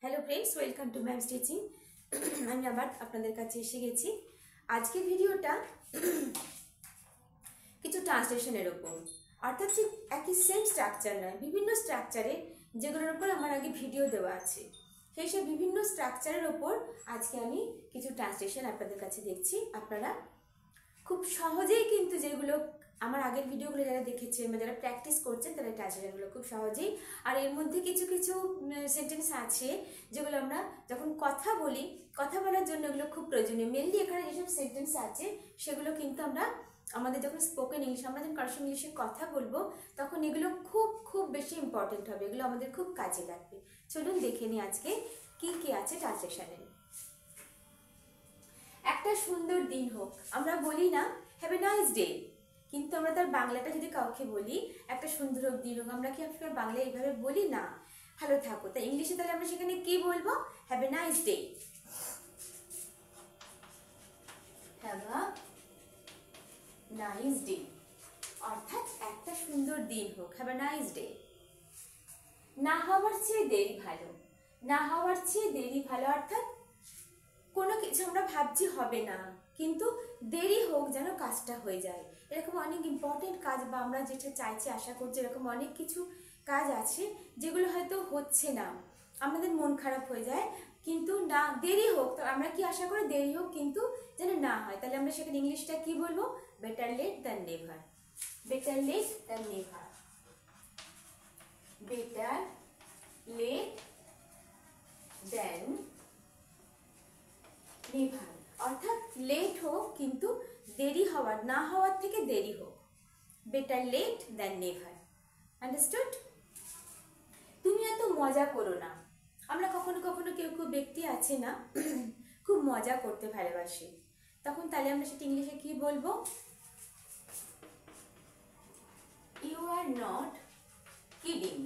Hello friends, welcome to ma'am stitching. আমি আবার আপনাদের কাছে এসে গেছি। আজকের ভিডিওটা কিছু ট্রান্সলেশনের ওপর, অর্থাৎ ঠিক একই সেম স্ট্রাকচার নয়, বিভিন্ন স্ট্রাকচারে যেগুলোর ওপর আমার আগে ভিডিও দেওয়া আছে, সেই সব বিভিন্ন স্ট্রাকচারের ওপর আজকে আমি কিছু ট্রান্সলেশন আপনাদের কাছে দেখছি। আপনারা খুব সহজেই কিন্তু যেগুলো আমার আগের ভিডিওগুলো যারা দেখেছেন বা যারা প্র্যাকটিস করছেন তারা ট্রান্সলেশনগুলো খুব সহজেই, আর এর মধ্যে কিছু কিছু সেন্টেন্স আছে যেগুলো আমরা যখন কথা বলি, কথা বলার জন্য এগুলো খুব প্রয়োজনীয়। মেনলি এখানে যেসব সেন্টেন্স আছে সেগুলো কিন্তু আমরা আমাদের যখন স্পোকেন ইংলিশ, আমরা যখন কারোর সঙ্গে ইংলিশে কথা বলবো তখন এগুলো খুব খুব বেশি ইম্পর্টেন্ট হবে, এগুলো আমাদের খুব কাজে লাগবে। চলুন দেখে নিই আজকে কি কি আছে ট্রান্সলেশনে। একটা সুন্দর দিন হোক, আমরা বলি না হ্যাভ এ নাইস ডে, কিন্তু আমরা তার বাংলাটা যদি কাউকে বলি একটা সুন্দর দিন হোক, আমরা কি আপনার বাংলায় এইভাবে বলি না, ভালো থাকো। তাই ইংলিশে তাহলে আমরা সেখানে কি বলবো? Have a nice day, have a nice day, অর্থাৎ একটা সুন্দর দিন হোক, হ্যাভ আ নাইস ডে। না হওয়ার চেয়ে দেরি ভালো, না হওয়ার চেয়ে দেরি ভালো, অর্থাৎ কোনো কিছু আমরা ভাবছি হবে না, কিন্তু দেরি হোক যেন কাজটা হয়ে যায়। এরকম অনেক ইম্পর্টেন্ট কাজ বা আমরা যেটা চাইছি আশা করছি, এরকম অনেক কিছু কাজ আছে যেগুলো হয়তো হচ্ছে না, আমাদের মন খারাপ হয়ে যায়, কিন্তু না দেরি হোক, তো আমরা কি আশা করি দেরি হোক কিন্তু যেন না হয়। তাহলে আমরা সেখানে ইংলিশটা কি বলবো? Better late than never, better late than never, better late than never, অর্থাৎ লেট হোক কিন্তু দেরি হওয়ার, না হওয়ার থেকে দেরি হোক, better late than never. Understood? তুমি এত মজা করো না, আমরা কখনো কখনো কেউ কেউ ব্যক্তি আছে না খুব মজা করতে ভালোবাসে, তখন তাহলে আমরা সেটা ইংলিশে কি বলবো? You are not kidding,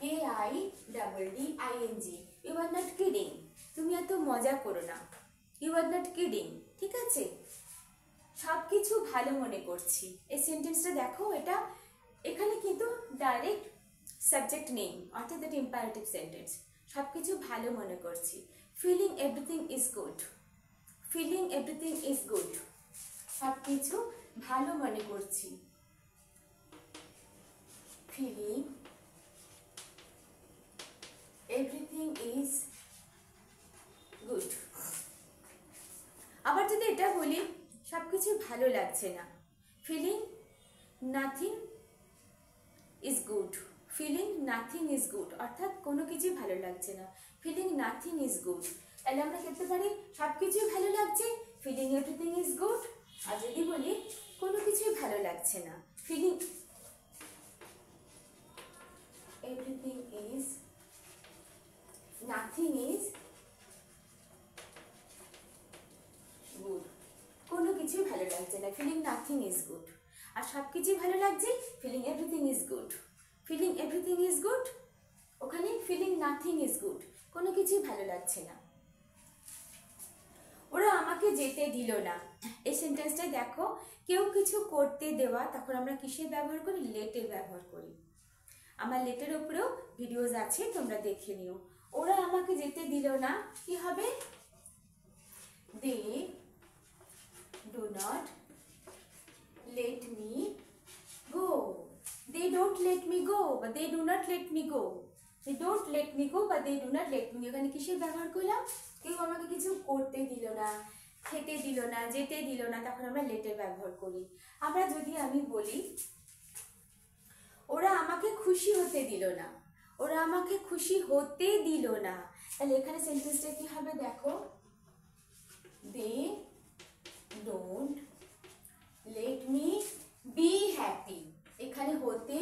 KIDDING, you are not kidding, তুমি এত মজা করো না, ইউ আর নট কিডিং। ঠিক আছে, সব কিছু ভালো মনে করছি, এই সেন্টেন্সটা দেখো, এটা এখানে কিন্তু ডাইরেক্ট সাবজেক্ট নেই, অর্থাৎ এটা ইম্পারেটিভ সেন্টেন্স। সব কিছু ভালো মনে করছি, feeling everything is good, feeling everything is good, সব কিছু ভালো মনে করছি, ফিলিং এভরিথিং ইজ গুড। আবার যদি এটা বলি সব কিছু ভালো লাগছে না, feeling nothing is good, feeling nothing is good, অর্থাৎ কোনো কিছুই ভালো লাগছে না, ফিলিং নাথিং ইজ গুড। তাহলে আমরা করতে পারি সব কিছুই ভালো লাগছে, ফিলিং এভরিথিং ইজ গুড। আর যদি বলি কোনো কিছুই ভালো লাগছে না, feeling everything is nothing is good, কোনো কিছুই ভালো লাগছে না, ফিলিং নাথিং ইজ গুড। আর সব কিছুই ভালো লাগছে, feeling everything is good, feeling everything is good, ওখানে ফিলিং নাথিং ইজ গুড, কোনো কিছুই ভালো লাগছে না। ওরা আমাকে যেতে দিল না, এই সেন্টেন্সটাই দেখো, কেউ কিছু করতে দেওয়া, তখন আমরা কিসের ব্যবহার করি? লেটের ব্যবহার করি। আমার লেটের উপরেও ভিডিওস আছে, তোমরা দেখে নিও। ওরা আমাকে যেতে দিল না, কি হবে? দে do not let me go, they don't let me go but they do not let me go, they don't let me go but they do not let me go। এখানে কিসের ব্যবহার করলাম? কেউ আমাকে কিছু করতে দিল না, খেতে দিল না, যেতে দিল না, তখন আমরা লেটের ব্যবহার করি। আমরা যদি আমি বলি ওরা আমাকে খুশি হতে দিল না, ওরা আমাকে খুশি হতে দিল না, তাহলে এখানে সেন্টেন্সটা কি হবে? দেখো, দে don't let me be happy, এখানে হতে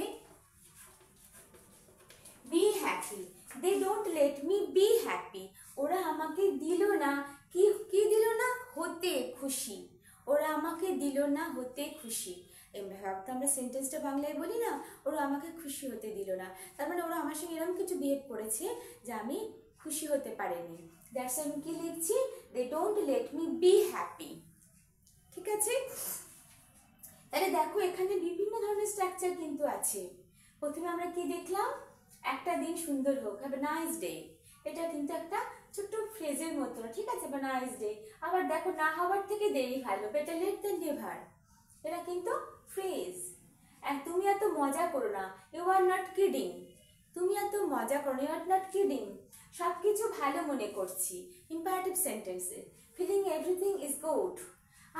be happy, they don't let me be happy, ওরা আমাকে দিল না, কি কি দিল না? হতে খুশি, ওরা আমাকে দিল না হতে খুশি। এভাবে আমরা সেন্টেন্সটা বাংলায় বলি না, ওরা আমাকে খুশি হতে দিল না, তার মানে ওরা আমার সঙ্গে এরকম কিছু বিহেভ করেছে যে আমি খুশি হতে পারিনি। দ্যাটস আমি কি লিখছি? They don't let me be happy. ঠিক আছে, তাহলে দেখো এখানে বিভিন্ন ধরনের স্ট্রাকচার কিন্তু আছে। প্রথমে আমরা কি দেখলাম? একটা দিন সুন্দর হোক, হ্যাভ এ নাইস ডে। এটা কিন্তু একটা ছোট্ট ফ্রেজের মতো, ঠিক আছে, হ্যাভ এ নাইস ডে। আবার দেখো, না হওয়ার থেকে দেরি ভালো, বেটার লেট দেন নেভার। এটা কিন্তু ফ্রেজ। তুমি এত মজা করো না, ইউ আর নট কিডিং। তুমি এত মজা করো না, ইউ আর নট কিডিং। সব কিছু ভালো মনে করছি, ইম্পারেটিভ সেন্টেন্সে। ফিলিং এভরিথিং ইজ গুড,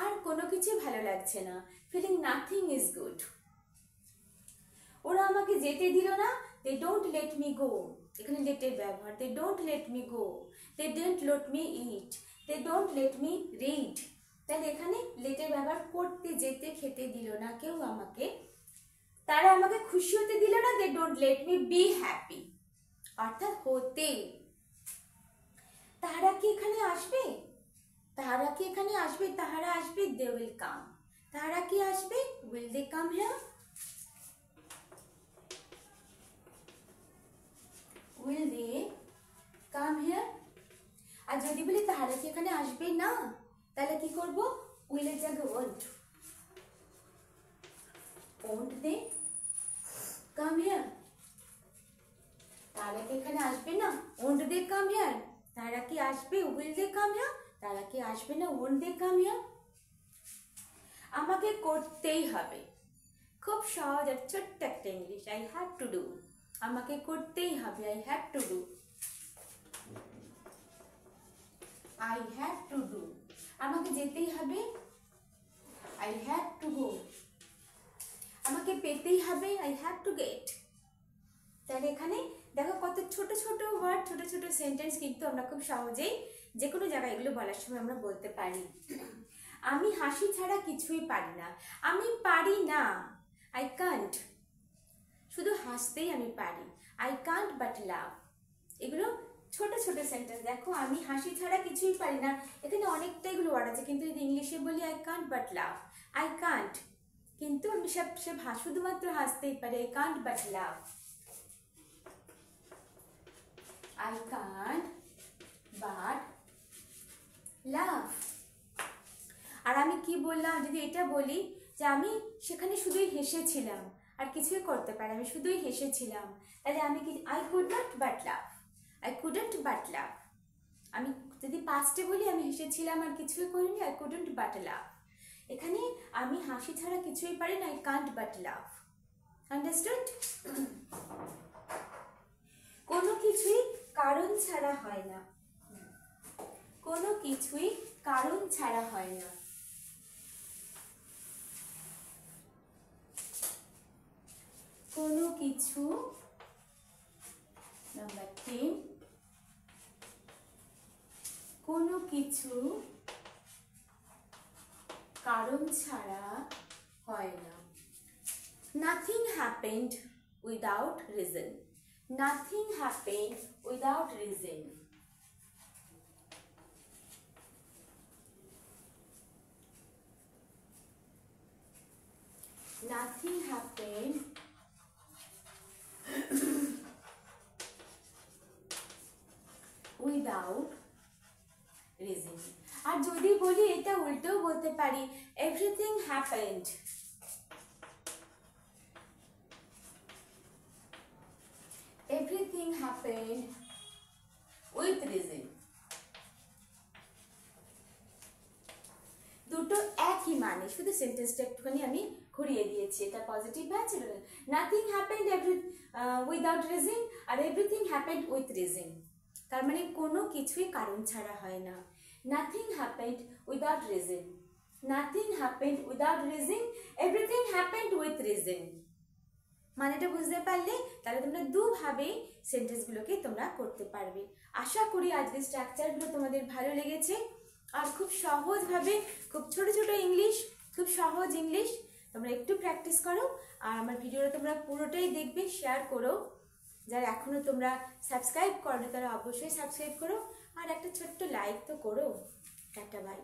আর কোনো কিছুই ভালো লাগছে না, ফিলিং নাথিং ইজ গুড। ওরা আমাকে যেতে দিল না, they don't let me go. এখানে লেটের ব্যবহার, they don't let me go, they don't let me eat, they don't let me read. তাহলে এখানে লেটের ব্যবহার, করতে যেতে খেতে দিল না কেউ আমাকে, তারা আমাকে খুশি হতে দিল না, they don't let me be happy, অর্থাৎ হতে। তারা কি এখানে আসবে? তারা কি এখানে আসবে? তাহারা আসবে, দে উইল কাম। তারা কি আসবে? Will they come here? Will they come here? আর যদি বলি তাহারা কি এখানে আসবে না, তাহলে কি করব? উইলের জায়গায় won't. Won't they come here? তারা কি এখানে আসবে না, ওন্ট দে কাম হিয়ার? তারা কি আসবে? Will they come here? তারা কি আসবে না, ওন্ট দে কাম হিয়ার? আমাকে করতেই হবে, খুব সহজ আর ছোট্ট একটা English, I have to do. আমাকে করতেই হবে, I have to do. I have to do. আমাকে যেতেই হবে, আই হ্যাভ টু গো। আমাকে পেতেই হবে, আই হ্যাভ টু গেট। তাহলে এখানে দেখো কত ছোট ছোট ওয়ার্ড, ছোট ছোট সেন্টেন্স, কিন্তু আমরা খুব সহজেই যে কোনো জায়গায় এগুলো বলার সময় আমরা বলতে পারি। আমি হাসি ছাড়া কিছুই পারি না, আমি পারি না, আই কান্ট। শুধু হাসতেই আমি পারি, আই কান্ট বাট লাভ। এগুলো ছোট ছোট সেন্টেন্স। দেখো, আমি হাসি ছাড়া কিছুই পারি না, এখানে অনেকটা এগুলো ওয়ার্ড আছে, কিন্তু যদি ইংলিশে বলি I can't but love, I can't, কিন্তু আমি শুধুমাত্র হাসতেই পারি, I can't but love. I can't but laugh। আর আমি কি বললাম, যদি এটা বলি যে আমি সেখানে শুধুই হেসেছিলাম, আর কিছুই করতে পারি, আমি শুধুই হেসেছিলাম, তাহলে আমি কি, I could not but laugh, I couldn't but laugh। আমি যদি পাস্টে বলি আমি হেসেছিলাম আর কিছুই করিনি, I couldn't but laugh। এখানে আমি হাসি ছাড়া কিছুই পারি না, I can't but laugh। Understood? কোনো কিছুই কারণ ছাড়া হয় না, কোনো কিছুই কারণ ছাড়া হয় না। কোনো কিছু, নাম্বার 3, কোনো কিছু কারণ ছাড়া হয় না। Nothing happened without reason. Nothing happened without reason. Nothing happened without reason। আর যদি বলি এটা উল্টেও বলতে পারি, everything happened। Everything happened with reason। দুটো একই মানে, শুধু সেন্টেন্সটা একটুখানি আমি ঘুরিয়ে দিয়েছি, এটা পজিটিভ আছে। নাথিং হ্যাপেন্ড উইদাউট রিজন, আর এভরিথিং হ্যাপেন্ড উইথ রিজন। তার মানে কোনো কিছুই কারণ ছাড়া হয় না। Nothing happened without reason, nothing happened without reason, everything happened with reason. মানেটা বুঝতে পারলে তাহলে তোমরা দুভাবে সেন্টেন্সগুলোকে তোমরা করতে পারবে। আশা করি আজকের স্ট্রাকচারগুলো তোমাদের ভালো লেগেছে, আর খুব সহজভাবে, খুব ছোট ছোট ইংলিশ, খুব সহজ ইংলিশ তোমরা একটু প্র্যাকটিস করো। আর আমার ভিডিওটা তোমরা পুরোটাই দেখবে, শেয়ার করো। যারা এখনো তোমরা সাবস্ক্রাইব করো তারা অবশ্যই সাবস্ক্রাইব করো, আর একটা ছোট্ট লাইক তো করো। Ta-ta, by.